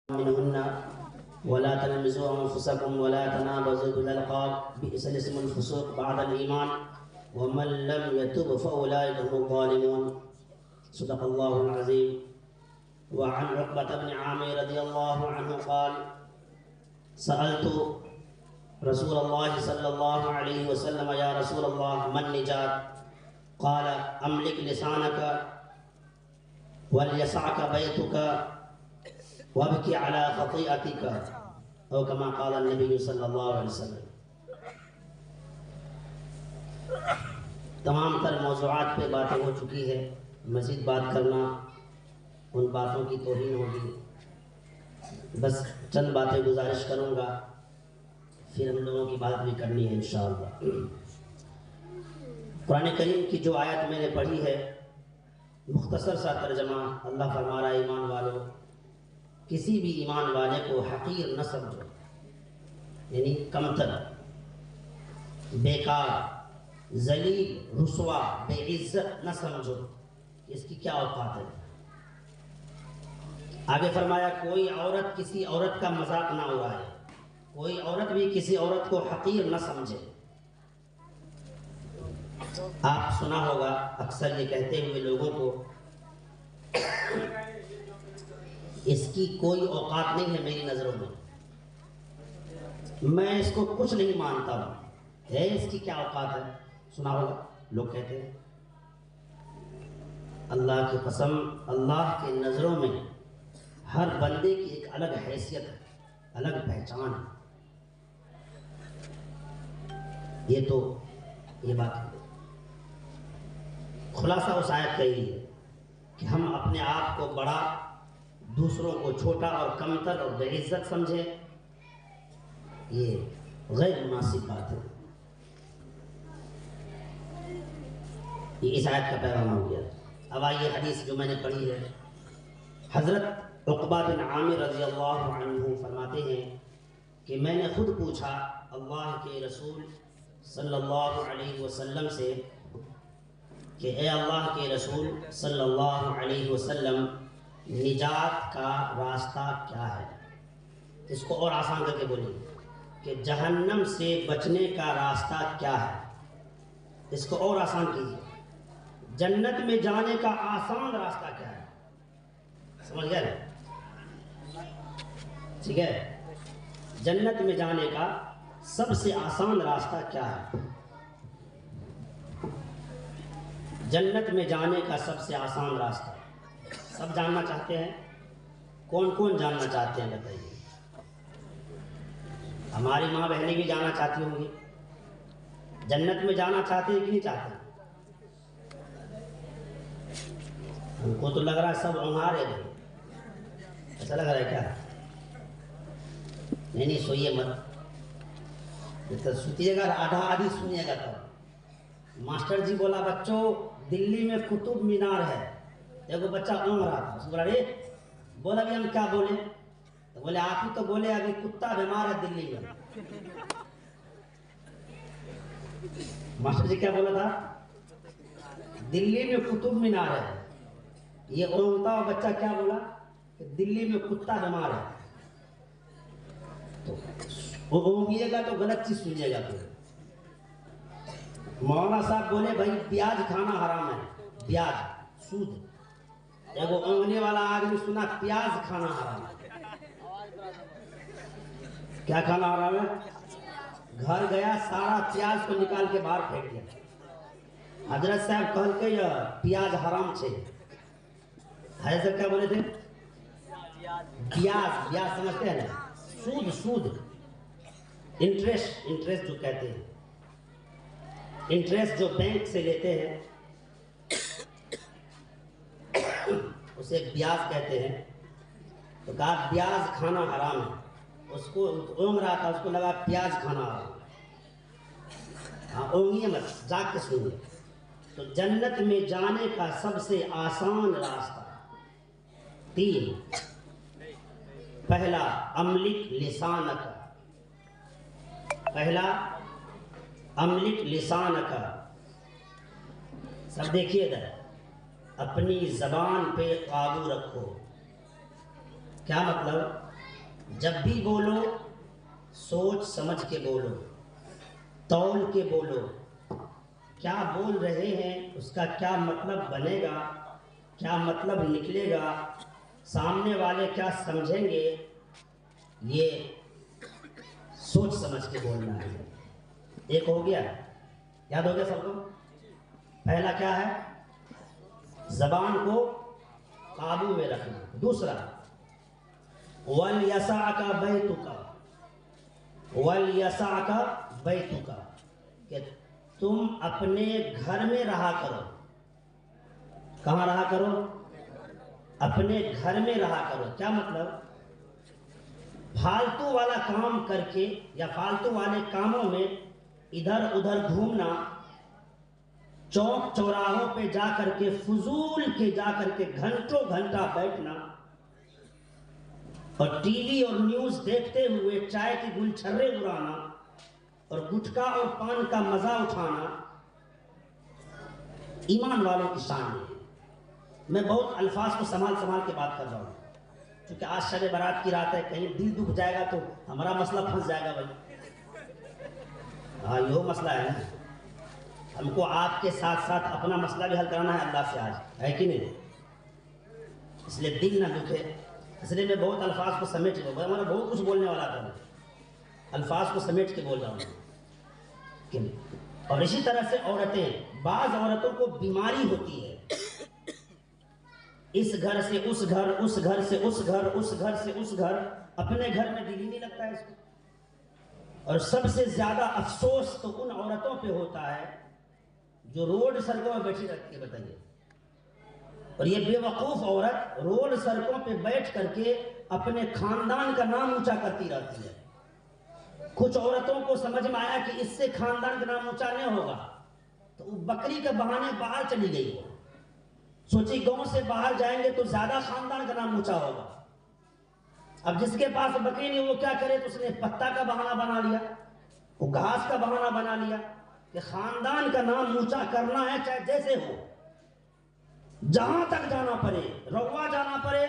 منهن ولا تلمزوا أنفسكم ولا تنابزوا بالألقاب بئس الاسم الفسوق بعد الإيمان ومن لم يتب فأولئك هم الظالمون صدق الله العظيم. وعن عقبة بن عامر رضي الله عنه قال سألت رسول الله صلى الله عليه وسلم يا رسول الله ما النجاة؟ قال أملك لسانك وليسعك بيتك وابکی علی خطیئتک او کما قال النبی صلی اللہ علیہ وسلم. تمام تر موضوعات پہ باتیں ہو چکی ہے، مزید بات کرنا ان باتوں کی توہین ہوگی. بس چند باتیں گزارش کروں گا، پھر ہم لوگوں کی بات بھی کرنی ہے انشاءاللہ. قرآن کریم کی جو آیت میں نے پڑھی ہے، مختصر سا ترجمہ. اللہ فرما رہا ہے ایمان والو، کسی بھی ایمان والے کو حقیر نہ سمجھو، یعنی کمتر، بیکار، ذلیل، رسوا، بے عزت نہ سمجھو. اس کی کیا اوقات ہے؟ آگے فرمایا کوئی عورت کسی عورت کا مذاق نہ اڑائے، کوئی عورت بھی کسی عورت کو حقیر نہ سمجھے. آپ سنا ہوگا اکثر یہ کہتے ہوئے لوگوں کو اس کی کوئی اوقات نہیں ہے میری نظروں میں اس کو کچھ نہیں مانتا ہوں، ہے اس کی کیا اوقات ہے؟ سنا ہوگا لوگ کہتے ہیں. اللہ کی قسم، اللہ کے نظروں میں ہر بندے کی ایک الگ حیثیت ہے، الگ پہچان ہے. یہ بات ہے. خلاصہ اس آیت کا یہی ہے کہ ہم اپنے آپ کو بڑا، دوسروں کو چھوٹا اور کمتر اور بے عزت سمجھے، یہ غیر مناسب بات ہے. یہ اس آیت کا پیغام ہو گیا. اب آئیے حدیث جو میں نے پڑھی ہے. حضرت عقبہ بن عامر رضی اللہ عنہ فرماتے ہیں کہ میں نے خود پوچھا اللہ کے رسول صلی اللہ علیہ وسلم سے کہ اے اللہ کے رسول صلی اللہ علیہ وسلم، نجات کا راستہ کیا ہے؟ اس کو اور آسان کر کے بولیے کہ جہنم سے بچنے کا راستہ کیا ہے؟ اس کو اور آسان کیجیے. جنت میں جانے کا آسان راستہ کیا ہے؟ سمجھ گئے؟ ٹھیک ہے. جنت میں جانے کا سب سے آسان راستہ کیا ہے؟ جنت میں جانے کا سب سے آسان راستہ سب جاننا چاہتے ہیں. کون کون جاننا چاہتے ہیں بتائیے؟ ہماری ماں بہنیں بھی جانا چاہتی ہوں گی. جنت میں جانا چاہتے ہیں کہ نہیں چاہتے ہیں؟ ہم کو تو لگ رہا ہے سب اونگار ہے. ایسا لگ رہا ہے کیا؟ نہیں سوئیے مت، سوتیے گا آدھا آدھی سنیے گا. تب ماسٹر جی بولا بچوں دلی میں قطب مینار ہے. دیکھو بچہ اونگ رہا تھا، اس کو بولا رے بولا ابھی ہم کیا بولیں؟ تو بولے آپ ہی تو بولے ابھی کتا بیمار ہے دلی میں. ماسٹر جی کیا بولا تھا؟ دلی میں قطب مینار ہے. یہ اونگتا ہوا بچہ کیا بولا کہ دلی میں کتا بیمار ہے. تو وہ اونگیے گا تو غلط چیز سنیے گا. پھر مولانا صاحب بولے بھائی پیاز کھانا حرام ہے، پیاز سود. وہ اونگنے والا آدمی سنا پیاز کھانا حرام ہے. کیا کھانا حرام ہے؟ گھر گیا سارا پیاز کو نکال کے باہر پھینک دیا. حضرت صاحب کہل کے یہ پیاز حرام چھے. حضرت صاحب کیا بولے تھے؟ پیاز سمجھتے ہیں نا؟ سود، انٹریسٹ جو کہتے ہیں، انٹریسٹ جو بینک سے لیتے ہیں اسے بیاض کہتے ہیں. تو کہا بیاض کھانا حرام ہے. اس کو اونگ رہا تھا، اس کو لگا پیاز کھانا حرام ہے. ہاں اونگیے مت، جاگ کے سنیے. تو جنت میں جانے کا سب سے آسان راستہ 3. پہلا املک لسانک، پہلا املک لسانک. سب دیکھیے ادھر، اپنی زبان پہ قابو رکھو. کیا مطلب؟ جب بھی بولو سوچ سمجھ کے بولو، تول کے بولو، کیا بول رہے ہیں اس کا کیا مطلب بنے گا، کیا مطلب نکلے گا، سامنے والے کیا سمجھیں گے، یہ سوچ سمجھ کے بولنا ہے۔ ایک ہو گیا، یاد ہو گیا سب کو؟ پہلا کیا ہے؟ زبان کو قابو میں رکھنا۔ دوسرا وَلْيَسَعْكَ بَيْتُكَ، وَلْيَسَعْكَ بَيْتُكَ، کہ تم اپنے گھر میں رہا کرو۔ کہاں رہا کرو؟ اپنے گھر میں رہا کرو۔ کیا مطلب؟ فالتو والا کام کر کے یا فالتو والے کاموں میں ادھر ادھر گھومنا، چوک چوراہوں پہ جا کر کے فضول کے جا کر کے گھنٹوں گھنٹہ بیٹھنا اور ٹی وی اور نیوز دیکھتے ہوئے چائے کی گلچھرے اڑانا اور گٹکا اور پان کا مزہ اٹھانا ایمان والوں کی شان ہے۔ میں بہت الفاظ کو سنبھال کے بات کر رہا ہوں، کیونکہ آج شب برات کی رات ہے، کہیں دل دکھ جائے گا تو ہمارا مسئلہ پھنس جائے گا بھائی۔ ہاں یہ مسئلہ ہے نا، ہم کو آپ کے ساتھ ساتھ اپنا مسئلہ بھی حل کرانا ہے اللہ سے آج، ہے کہ نہیں؟ اس لیے دل نہ دکھے، اس لیے میں بہت الفاظ کو سمیٹ کے ہمارا بہت کچھ بولنے والا تھا، میں الفاظ کو سمیٹ کے بول رہا ہوں۔ اور اسی طرح سے عورتیں، بعض عورتوں کو بیماری ہوتی ہے، اس گھر سے اس گھر، اس گھر سے اس گھر، اس گھر سے اس گھر، اپنے گھر میں دل ہی نہیں لگتا ہے اس کو۔ اور سب سے زیادہ افسوس تو ان عورتوں پہ ہوتا ہے جو روڈ سڑکوں میں بیٹھی رہتی ہے، بتائیے۔ اور یہ بے وقوف عورت روڈ سڑکوں پہ بیٹھ کر کے اپنے خاندان کا نام اونچا کرتی رہتی ہے۔ کچھ عورتوں کو سمجھ میں آیا کہ اس سے خاندان کا نام اونچا نہیں ہوگا، تو وہ بکری کے بہانے باہر چلی گئی وہ، سوچی گاؤں سے باہر جائیں گے تو زیادہ خاندان کا نام اونچا ہوگا۔ اب جس کے پاس بکری نہیں وہ کیا کرے، تو اس نے پتا کا بہانہ بنا لیا، وہ گھاس کا بہانہ بنا لیا کہ خاندان کا نام اونچا کرنا ہے، چاہے جیسے ہو، جہاں تک جانا پڑے، روا جانا پڑے،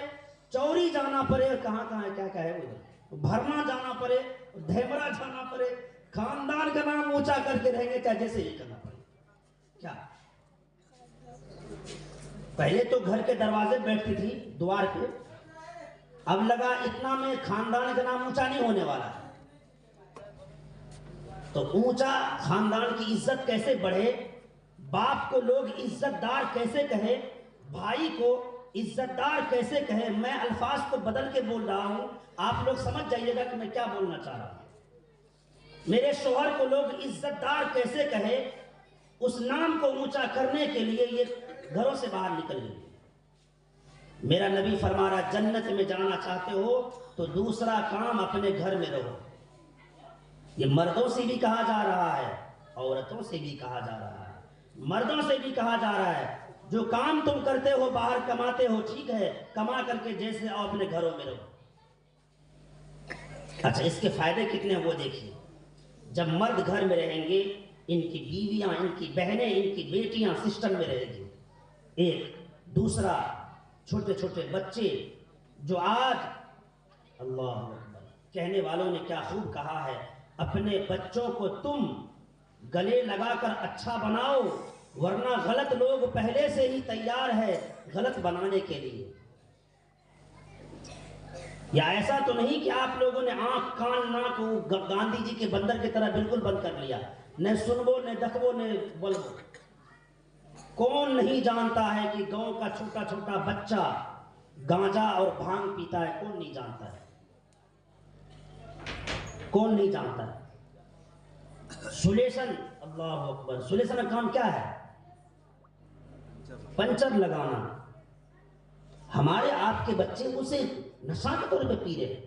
چوری جانا پڑے، کہاں ہے کیا ہے وہ، بھرنا جانا پڑے، دھیمرا جانا پڑے، خاندان کا نام اونچا کر کے رہیں گے، چاہے جیسے ہی کرنا پڑے۔ کیا پہلے تو گھر کے دروازے بیٹھتی تھی دوار پہ، اب لگا اتنا میں خاندان کا نام اونچا نہیں ہونے والا ہے، تو اونچا خاندان کی عزت کیسے بڑھے، باپ کو لوگ عزت دار کیسے کہے، بھائی کو عزت دار کیسے کہے۔ میں الفاظ کو بدل کے بول رہا ہوں، آپ لوگ سمجھ جائیے گا کہ میں کیا بولنا چاہ رہا ہوں۔ میرے شوہر کو لوگ عزت دار کیسے کہے، اس نام کو اونچا کرنے کے لیے یہ گھروں سے باہر نکل گئی۔ میرا نبی فرما رہا، جنت میں جانا چاہتے ہو تو دوسرا کام اپنے گھر میں رہو۔ یہ مردوں سے بھی کہا جا رہا ہے، عورتوں سے بھی کہا جا رہا ہے، مردوں سے بھی کہا جا رہا ہے۔ جو کام تم کرتے ہو باہر کماتے ہو، ٹھیک ہے، کما کر کے جیسے آؤ اپنے گھروں میں رہو۔ اچھا، اس کے فائدے کتنے وہ دیکھیے۔ جب مرد گھر میں رہیں گے، ان کی بیویاں، ان کی بہنیں، ان کی بیٹیاں سسٹم میں رہیں گی، ایک۔ دوسرا، چھوٹے چھوٹے بچے جو آج، اللہ اکبر، کہنے والوں نے کیا خوب کہا ہے، اپنے بچوں کو تم گلے لگا کر اچھا بناؤ، ورنہ غلط لوگ پہلے سے ہی تیار ہے غلط بنانے کے لیے۔ یا ایسا تو نہیں کہ آپ لوگوں نے آنکھ کان ناک گاندھی جی کے بندر کی طرح بالکل بند کر لیا، نہ سنبو نہ دکھبو نہ بولبو۔ کون نہیں جانتا ہے کہ گاؤں کا چھوٹا چھوٹا بچہ گانجا اور بھانگ پیتا ہے؟ کون نہیں جانتا ہے؟ کون نہیں جانتا ہے؟ سولیشن، اللہ اکبر، سولیشن کا کام کیا ہے؟ پنچر لگانا۔ ہمارے آپ کے بچے اسے نشہ کے طور پہ پی رہے۔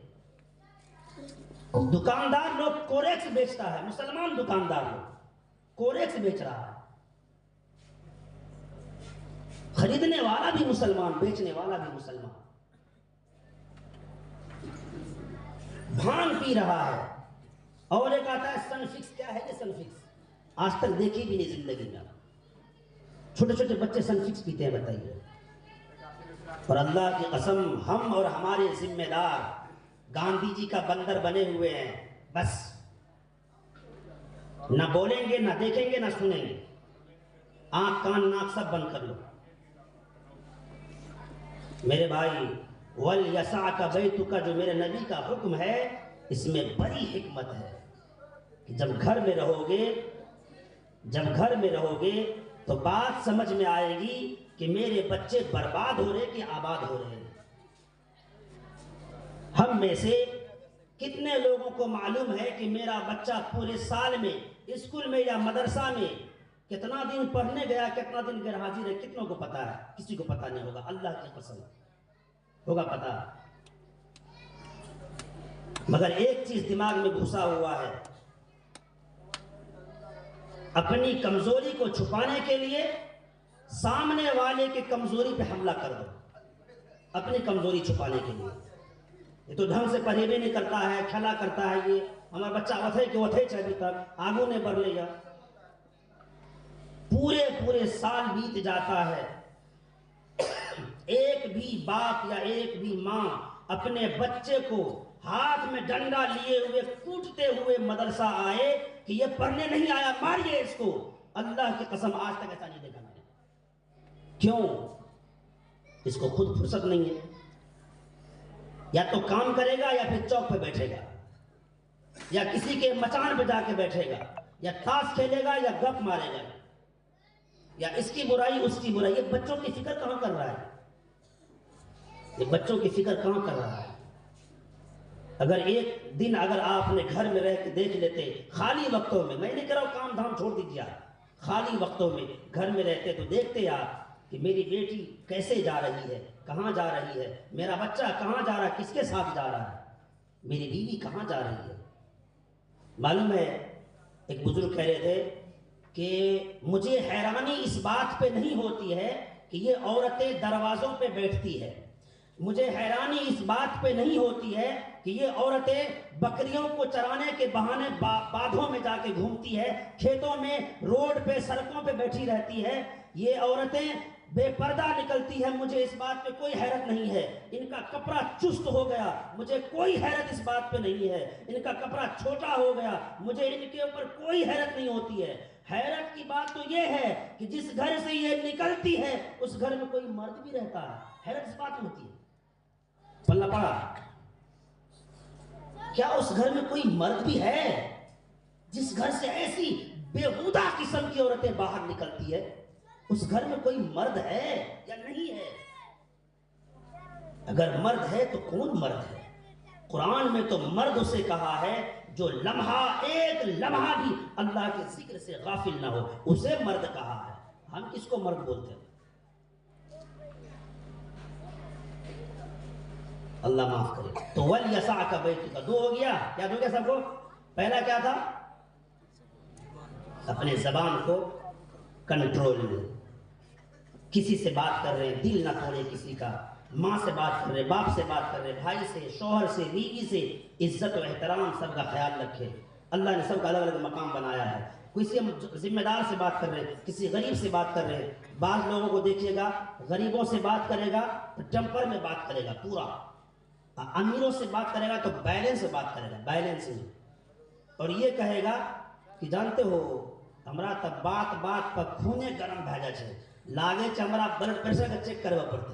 دکاندار لوگ کوریکس بیچتا ہے، مسلمان دکاندار لوگ کوریکس بیچ رہا ہے، خریدنے والا بھی مسلمان، بیچنے والا بھی مسلمان، بھانگ پی رہا ہے۔ اور ایک آتا ہے سن فکس۔ کیا ہے یہ سن فکس؟ آج تک دیکھی بھی نہیں زندگی میں۔ چھوٹے چھوٹے بچے سن فکس پیتے ہیں، بتائیے۔ اور اللہ کی قسم، ہم اور ہمارے ذمہ دار گاندھی جی کا بندر بنے ہوئے ہیں، بس نہ بولیں گے، نہ دیکھیں گے، نہ سنیں گے، آنکھ کان ناک سب بند کر لو۔ میرے بھائی، وَلْيَسَعْكَ بَيْتُكَ جو میرے نبی کا حکم ہے، اس میں بڑی حکمت ہے کہ جب گھر میں رہو گے تو بات سمجھ میں آئے گی کہ میرے بچے برباد ہو رہے کہ آباد ہو رہے ہیں۔ ہم میں سے کتنے لوگوں کو معلوم ہے کہ میرا بچہ پورے سال میں اسکول میں یا مدرسہ میں کتنا دن پڑھنے گیا، کتنا دن غیر حاضر ہے؟ کتنوں کو پتا ہے؟ کسی کو پتا نہیں ہوگا، اللہ کی قسم ہوگا پتا۔ مگر ایک چیز دماغ میں گھسا ہوا ہے، اپنی کمزوری کو چھپانے کے لیے سامنے والے کی کمزوری پہ حملہ کر دو، اپنی کمزوری چھپانے کے لیے۔ یہ تو ڈھنگ سے پڑھے بھی نہیں کرتا ہے، کھلا کرتا ہے، یہ ہمارا بچہ وتھے کے وتھے ابھی تک آگوں نے بڑھ لیا۔ پورے سال بیت جاتا ہے، ایک بھی باپ یا ایک بھی ماں اپنے بچے کو ہاتھ میں ڈنڈا لیے ہوئے کوٹتے ہوئے مدرسہ آئے کہ یہ پڑھنے نہیں آیا، ماریے اس کو۔ اللہ کی قسم آج تک ایسا نہیں دیکھا میں نے۔ کیوں؟ اس کو خود فرصت نہیں ہے، یا تو کام کرے گا یا پھر چوک پہ بیٹھے گا، یا کسی کے مچان پہ جا کے بیٹھے گا، یا تاش کھیلے گا، یا گپ مارے گا، یا اس کی برائی اس کی برائی۔ یہ بچوں کی فکر کہاں کر رہا ہے؟ یہ بچوں کی فکر کہاں کر رہا ہے؟ اگر ایک دن اگر آپ اپنے گھر میں رہ کے دیکھ لیتے، خالی وقتوں میں، میں نہیں کہہ رہا ہوں کام دھام چھوڑ دیجیے، خالی وقتوں میں گھر میں رہتے تو دیکھتے آپ کہ میری بیٹی کیسے جا رہی ہے، کہاں جا رہی ہے، میرا بچہ کہاں جا رہا ہے، کس کے ساتھ جا رہا ہے، میری بیوی کہاں جا رہی ہے۔ معلوم ہے ایک بزرگ کہہ رہے تھے کہ مجھے حیرانی اس بات پہ نہیں ہوتی ہے کہ یہ عورتیں دروازوں پہ بیٹھتی ہے، مجھے حیرانی اس بات پہ نہیں ہوتی ہے کہ یہ عورتیں بکریوں کو چرانے کے بہانے باندھوں میں جا کے گھومتی ہے، کھیتوں میں، روڈ پہ، سڑکوں پہ بیٹھی رہتی ہے، یہ عورتیں بے پردہ نکلتی ہے، مجھے اس بات پہ کوئی حیرت نہیں ہے۔ ان کا کپڑا چست ہو گیا، مجھے کوئی حیرت اس بات پہ نہیں ہے۔ ان کا کپڑا چھوٹا ہو گیا، مجھے ان کے اوپر کوئی حیرت نہیں ہوتی ہے۔ حیرت کی بات تو یہ ہے کہ جس گھر سے یہ نکلتی ہے اس گھر میں کوئی مرد بھی رہتا ہے، حیرت اس بات میں ہوتی ہے۔ پلہ پڑا، کیا اس گھر میں کوئی مرد بھی ہے؟ جس گھر سے ایسی بےہودہ قسم کی عورتیں باہر نکلتی ہے، اس گھر میں کوئی مرد ہے یا نہیں ہے؟ اگر مرد ہے تو کون مرد ہے؟ قرآن میں تو مرد اسے کہا ہے جو لمحہ، ایک لمحہ بھی اللہ کے ذکر سے غافل نہ ہو، اسے مرد کہا ہے۔ ہم کس کو مرد بولتے ہیں؟ اللہ معاف کرے۔ تو وَلْيَسَعْكَ بَيْتُكَ، دو ہو گیا، کیا ہو گیا سب کو؟ پہلا کیا تھا؟ اپنے زبان کو کنٹرول میں، کسی سے بات کر رہے ہیں دل نہ توڑے کسی کا، ماں سے بات کر رہے، باپ سے بات کر رہے، بھائی سے، شوہر سے، بیوی سے، عزت و احترام سب کا خیال رکھے۔ اللہ نے سب کا الگ الگ مقام بنایا ہے۔ کسی ذمہ دار سے بات کر رہے، کسی غریب سے بات کر رہے۔ بعض لوگوں کو دیکھیے گا غریبوں سے بات کرے گا تو ٹیمپر میں بات کرے گا پورا، امیروں سے بات کرے گا تو بیلنس سے بات کرے گا، بیلنس میں، اور یہ کہے گا کہ جانتے ہو ہمارا تب بات بات پر خونے گرم بھیجا چھے، لاگے چھے ہمارا بلڈ پریشر کا چیک کروا پڑتے۔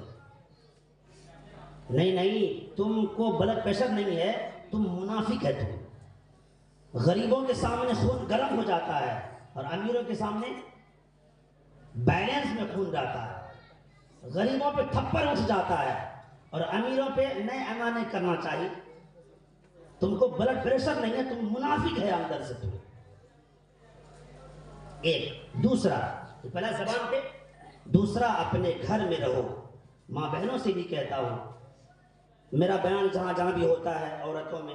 نہیں، تم کو بلڈ پریشر نہیں ہے، تم منافق ہے۔ تم غریبوں کے سامنے خون گرم ہو جاتا ہے اور امیروں کے سامنے بیلنس میں خون جاتا ہے، غریبوں پہ تھپڑ اٹھ جاتا ہے اور امیروں پہ نئے امانے کرنا چاہیے۔ تم کو بلڈ پریشر نہیں ہے، تم منافق ہے اندر سے تم۔ ایک دوسرا، پہلا زبان پہ، دوسرا اپنے گھر میں رہو۔ ماں بہنوں سے بھی کہتا ہوں، میرا بیان جہاں جہاں بھی ہوتا ہے عورتوں میں،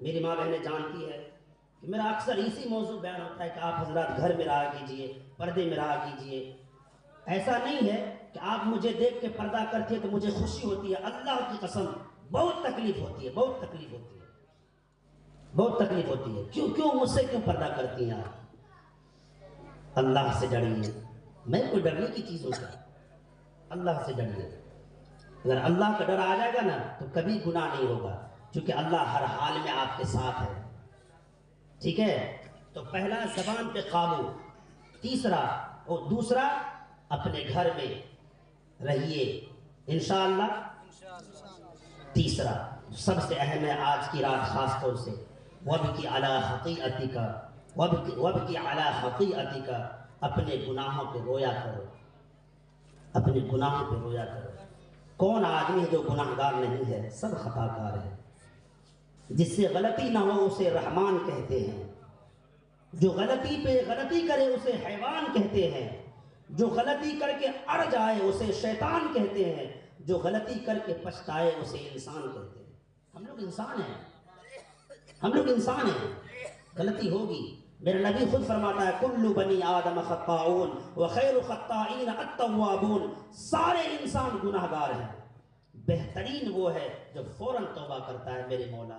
میری ماں بہنیں جانتی ہے کہ میرا اکثر اسی موضوع بیان ہوتا ہے کہ آپ حضرات گھر میں رہا کیجئے، پردے میں رہا کیجئے۔ ایسا نہیں ہے کہ آپ مجھے دیکھ کے پردہ کرتی ہے تو مجھے خوشی ہوتی ہے، اللہ کی قسم بہت تکلیف ہوتی ہے، بہت تکلیف ہوتی ہے، بہت تکلیف ہوتی ہے۔ کیوں مجھ سے کیوں پردہ کرتی ہیں آپ؟ اللہ سے ڈریے، میں کوئی ڈرنے کی چیز ہوتا ہے، اللہ سے ڈریے۔ اگر اللہ کا ڈر آ جائے گا نا تو کبھی گناہ نہیں ہوگا۔ چونکہ اللہ ہر حال میں آپ کے ساتھ ہے. ٹھیک ہے؟ تو پہلا زبان پہ قابو، تیسرا اور دوسرا اپنے گھر میں رہیے انشاءاللہ. تیسرا سب سے اہم ہے آج کی رات خاص طور سے، وَبْكِ عَلَىٰ خَطِيئَتِكَ وَبْكِ عَلَىٰ خَطِيئَتِكَ، اپنے گناہوں پہ رویا کرو، اپنے گناہوں پہ رویا کرو. کون آدمی ہے جو گناہگار نہیں ہے؟ سب خطا کار ہے. جس سے غلطی نہ ہو اسے رحمان کہتے ہیں، جو غلطی پہ غلطی کرے اسے حیوان کہتے ہیں، جو غلطی کر کے اڑ جائے اسے شیطان کہتے ہیں، جو غلطی کر کے پچھتائے اسے انسان کہتے ہیں. ہم لوگ انسان ہیں، ہم لوگ انسان ہیں، غلطی ہوگی. میرا نبی خود فرماتا ہے کل بنی آدم خطاؤن وخیر الخطائین التوابون. سارے انسان گناہ گار ہیں، بہترین وہ ہے جو فوراً توبہ کرتا ہے، میرے مولا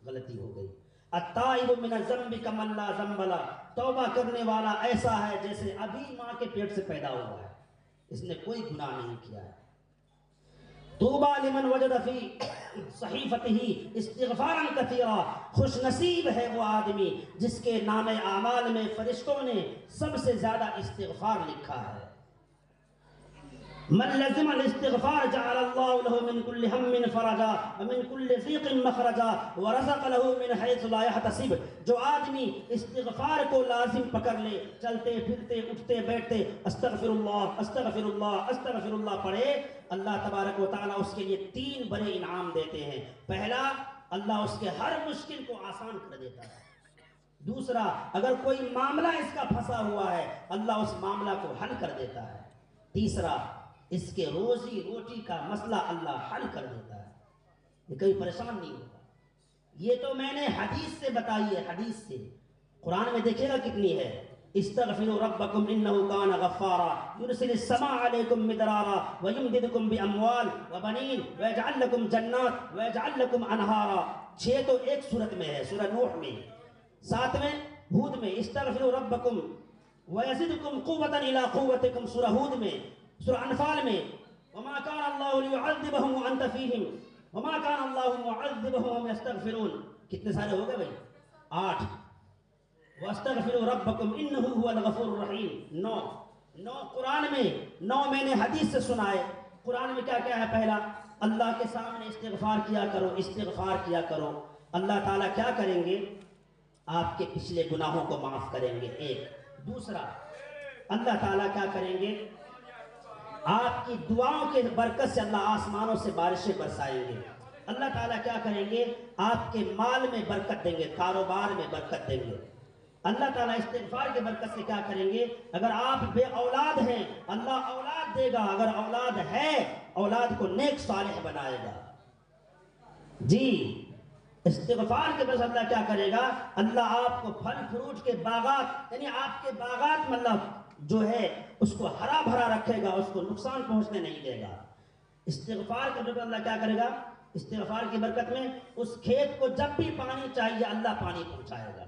غلطی ہو گئی. التائب من الذنب کمن لا ذنب لہ، توبہ کرنے والا ایسا ہے جیسے ابھی ماں کے پیٹ سے پیدا ہوا ہے، اس نے کوئی گناہ نہیں کیا ہے. طوبیٰ لمن وجد فی صحیفتہ استغفارا کثیرا، خوش نصیب ہے وہ آدمی جس کے نام اعمال میں فرشتوں نے سب سے زیادہ استغفار لکھا ہے. من لزم الاستغفار جعل اللہ له من كل هم فرجا ومن كل ضيق مخرجا ورزق له من حيث لا يحتسب. جو آدمی استغفار کو لازم پکڑ لے، چلتے پھرتے اٹھتے بیٹھتے استغفر اللہ استغفر اللہ استغفر اللہ پڑھے، اللہ تبارک و تعالیٰ اس کے لیے 3 بڑے انعام دیتے ہیں. پہلا، اللہ اس کے ہر مشکل کو آسان کر دیتا ہے. دوسرا، اگر کوئی معاملہ اس کا پھنسا ہوا ہے اللہ اس معاملہ کو حل کر دیتا ہے. تیسرا، اس کے روزی روٹی کا مسئلہ اللہ حل کر دیتا ہے، یہ کبھی پریشان نہیں ہوتا. یہ تو میں نے حدیث سے بتائی ہے، حدیث سے. قرآن میں دیکھے گا کتنی ہے. استغفروا ربکم انہ کان غفارا یرسل السماء علیکم مدرارا ویمددکم باموال وبنین ویجعل لکم جنات ویجعل لکم انہارا. 6 تو ایک سورت میں ہے، سورہ نوح میں. 7ویں ہود میں استغفروا ربکم ویزدکم قوة الی قوتکم، سورہ ہود میں. سورہ انفال میں وما كان الله ليعذبهم وانت فيهم وما كان الله معذبهم وهم يستغفرون. کتنے سارے ہو گئے بھائی؟ 8. واستغفروا ربکم انہ هو الغفور الرحیم. 9 قرآن میں، 9 میں نے حدیث سے سنا ہے. قرآن میں کیا کیا ہے؟ پہلا، اللہ کے سامنے استغفار کیا کرو، استغفار کیا کرو. اللہ تعالیٰ کیا کریں گے؟ آپ کے پچھلے گناہوں کو معاف کریں گے. ایک. دوسرا، اللہ تعالیٰ کیا کریں گے؟ آپ کی دعاؤں کے برکت سے اللہ آسمانوں سے بارشیں برسائیں گے. اللہ تعالیٰ کیا کریں گے؟ آپ کے مال میں برکت دیں گے، کاروبار میں برکت دیں گے. اللہ تعالیٰ استغفار کے برکت سے کیا کریں گے؟ اگر آپ بے اولاد ہیں اللہ اولاد دے گا، اگر اولاد ہے اولاد کو نیک صالح بنائے گا. جی، استغفار کے برکت سے اللہ کیا کرے گا؟ اللہ آپ کو پھل فروٹ کے باغات، یعنی آپ کے باغات میں اللہ جو ہے اس کو ہرا بھرا رکھے گا، اس کو نقصان پہنچنے نہیں دے گا. استغفار کے برکت اللہ کیا کرے گا؟ استغفار کی برکت میں اس کھیت کو جب بھی پانی چاہیے اللہ پانی پہنچائے گا.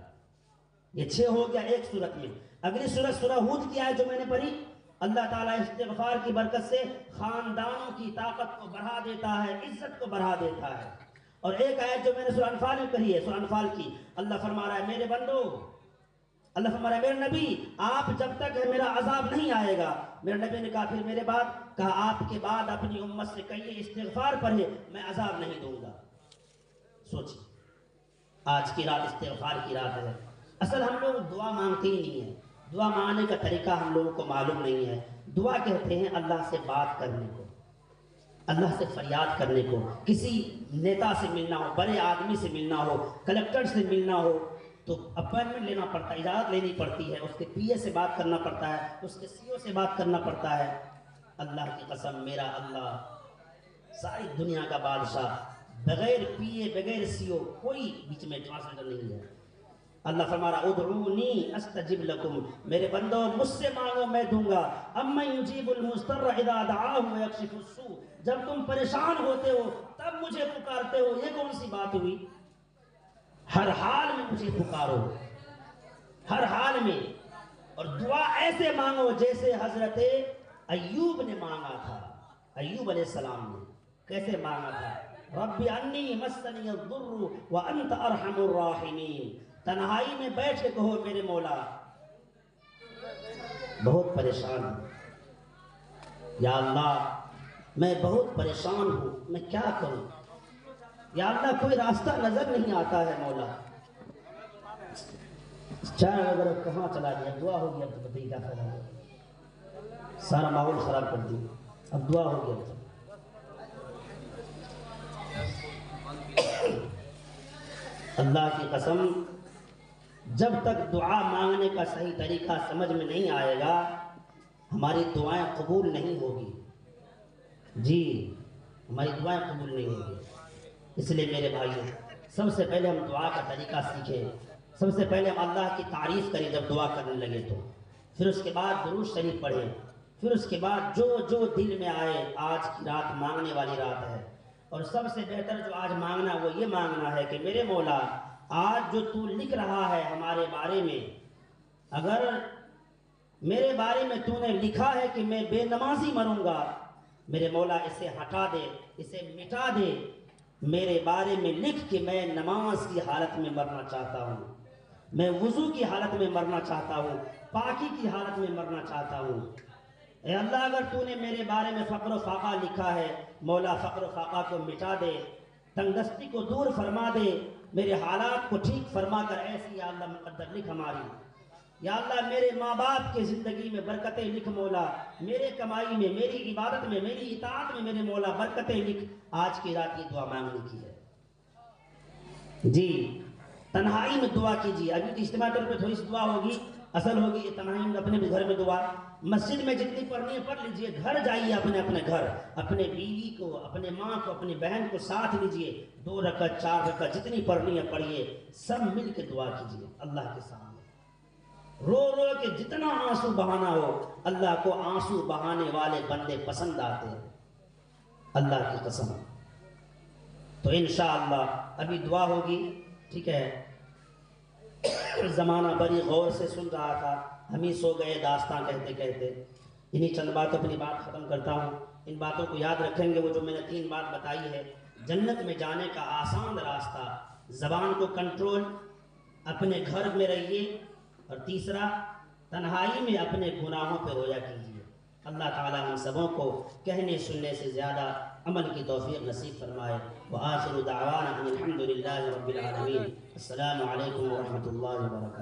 یہ 6 ہو گیا ایک صورت میں. اگلی صورت سورہ ہود کی ہے جو میں نے پڑھی. اللہ تعالیٰ استغفار کی برکت سے خاندانوں کی طاقت کو بڑھا دیتا ہے، عزت کو بڑھا دیتا ہے. اور ایک آیت جو میں نے سورہ انفال میں پڑھی ہے، سورہ انفال کی، اللہ فرما رہا ہے میرے بندو، اللہ فرما رہا ہے میرے نبی آپ جب تک میرا عذاب نہیں آئے گا. میرے نبی نے کہا پھر میرے بعد، کہا آپ کے بعد اپنی امت سے کہیے استغفار پڑھے، میں عذاب نہیں دوں گا. سوچیں، آج کی رات استغفار کی رات ہے. اصل ہم لوگ دعا مانگتے ہی نہیں ہیں، دعا مانگنے کا طریقہ ہم لوگوں کو معلوم نہیں ہے. دعا کہتے ہیں اللہ سے بات کرنے کو، اللہ سے فریاد کرنے کو. کسی نیتا سے ملنا ہو، بڑے آدمی سے ملنا ہو، کلکٹر سے ملنا ہو تو اپائنٹمنٹ لینا پڑتا ہے، اجازت لینی پڑتی ہے، اس کے پی اے سے بات کرنا پڑتا ہے، اس کے سی او سے بات کرنا پڑتا ہے. اللہ کی قسم میرا اللہ ساری دنیا کا بادشاہ، بغیر پی اے بغیر سی او کوئی بیچ میں ٹرانسلیٹر نہیں ہے. اللہ فرما رہا ادعونی استجب لکم، میرے بندو مجھ سے مانگو میں دوں گا. امن یجیب المضطر اذا دعاہ ویکشف السوء، جب تم پریشان ہوتے ہو تب مجھے پکارتے ہو، یہ کون سی بات ہوئی؟ ہر حال میں مجھے پکارو، ہر حال میں. اور دعا ایسے مانگو جیسے حضرت ایوب نے مانگا تھا. ایوب علیہ السلام نے کیسے مانگا تھا؟ رب انی مسنی الضر وانت ارحم الراحمین، تنہائی میں بیٹھ کے کہو میرے مولا بہت پریشان ہوں، یا اللہ میں بہت پریشان ہوں، میں کیا کروں، یا اللہ کوئی راستہ نظر نہیں آتا ہے مولا۔ چائے اگر کہاں چلا گیا، دعا ہوگی اب تو بتائیے کیا فائدہ ہوگا، سارا ماحول خراب کر دی، اب دعا ہوگی اب تو۔ اللہ کی قسم جب تک دعا مانگنے کا صحیح طریقہ سمجھ میں نہیں آئے گا ہماری دعائیں قبول نہیں ہوگی، جی ہماری دعائیں قبول نہیں ہوگی۔ اس لیے میرے بھائیوں سب سے پہلے ہم دعا کا طریقہ سیکھیں، سب سے پہلے ہم اللہ کی تعریف کریں جب دعا کرنے لگے تو، پھر اس کے بعد درود شریف پڑھیں، پھر اس کے بعد جو جو دل میں آئے۔ آج کی رات مانگنے والی رات ہے، اور سب سے بہتر جو آج مانگنا وہ یہ مانگنا ہے کہ میرے مولا آج جو تو لکھ رہا ہے ہمارے بارے میں، اگر میرے بارے میں تو نے لکھا ہے کہ میں بے نمازی مروں گا، میرے مولا اسے ہٹا دے، اسے مٹا دے، میرے بارے میں لکھ کہ میں نماز کی حالت میں مرنا چاہتا ہوں، میں وضو کی حالت میں مرنا چاہتا ہوں، پاکی کی حالت میں مرنا چاہتا ہوں۔ اے اللہ اگر تو نے میرے بارے میں فقر و فاقہ لکھا ہے، مولا فقر و فاقہ کو مٹا دے، تنگدستی کو دور فرما دے، میرے حالات کو ٹھیک فرما کر ایسی یا اللہ مقدر لکھ ہماری۔ یا اللہ میرے ماں باپ کے زندگی میں برکتیں لکھ مولا، میرے کمائی میں، میری عبادت میں، میری اطاعت میں میرے مولا برکتیں لکھ۔ آج کی رات یہ دعا مانگنے کی ہے جی، تنہائی میں دعا کیجیے۔ ابھی تو اجتماع طور پہ تھوڑی سی دعا ہوگی، اصل ہوگی یہ تنہائی میں اپنے بھی گھر میں دعا، مسجد میں جتنی پڑھنی ہے پڑھ لیجئے، گھر جائیے اپنے اپنے گھر، اپنے بیوی کو، اپنے ماں کو، اپنی بہن کو ساتھ لیجئے، 2 رکعت 4 رکعت جتنی پڑھنی ہے پڑھیے، سب مل کے دعا کیجیے اللہ کے سامنے، رو رو کے جتنا آنسو بہانا ہو۔ اللہ کو آنسو بہانے والے بندے پسند آتے ہیں، اللہ کی قسم۔ تو انشاءاللہ ابھی دعا ہوگی، ٹھیک ہے۔ زمانہ بڑی غور سے سن رہا تھا، ہم ہی سو گئے داستان کہتے کہتے۔ انہی چند باتوں اپنی بات ختم کرتا ہوں، ان باتوں کو یاد رکھیں گے۔ وہ جو میں نے 3 بات بتائی ہے، جنت میں جانے کا آسان راستہ، زبان کو کنٹرول، اپنے گھر میں رہیے، اور تیسرا تنہائی میں اپنے گناہوں پہ رویا کیجیے۔ اللہ تعالی ہم سبوں کو کہنے سننے سے زیادہ عمل کی توفیق نصیب فرمائے۔ وآخر دعوانا ان الحمد للہ رب العالمین۔ السلام علیکم ورحمۃ اللہ وبرکاتہ۔